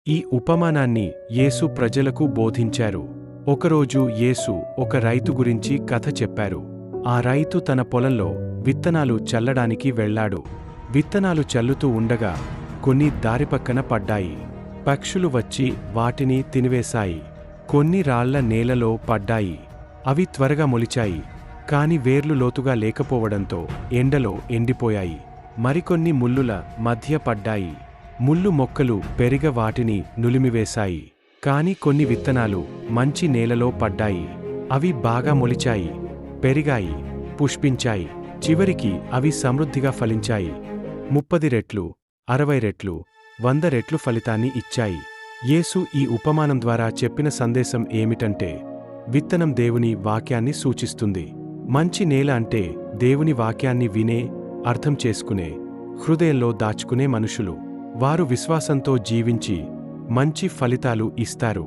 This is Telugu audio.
ఈ ఉపమానాన్ని యేసు ప్రజలకు బోధించారు. ఒకరోజు యేసు ఒక రైతు గురించి కథ చెప్పారు. ఆ రైతు తన పొలంలో విత్తనాలు చల్లడానికి వెళ్ళాడు. విత్తనాలు చల్లుతూ ఉండగా కొన్ని దారిపక్కన పడ్డాయి. పక్షులు వచ్చి వాటిని తినివేశాయి. కొన్ని రాళ్ల నేలలో పడ్డాయి. అవి త్వరగా మొలిచాయి, కాని వేర్లు లోతుగా లేకపోవడంతో ఎండలో ఎండిపోయాయి. మరికొన్ని ముల్లుల మధ్య పడ్డాయి. ముల్లు మొక్కలు పెరిగ వాటిని నులిమివేశాయి. కాని కొన్ని విత్తనాలు మంచి నేలలో పడ్డాయి. అవి బాగా మొలిచాయి, పెరిగాయి, పుష్పించాయి. చివరికి అవి సమృద్ధిగా ఫలించాయి. 30 రెట్లు, 60 రెట్లు, 100 రెట్లు ఫలితాన్ని ఇచ్చాయి. యేసు ఈ ఉపమానం ద్వారా చెప్పిన సందేశం ఏమిటంటే, విత్తనం దేవుని వాక్యాన్ని సూచిస్తుంది. మంచి నేల అంటే దేవుని వాక్యాన్ని వినే, అర్థం చేసుకునే, హృదయంలో దాచుకునే మనుషులు. వారు విశ్వాసంతో జీవించి మంచి ఫలితాలు ఇస్తారు.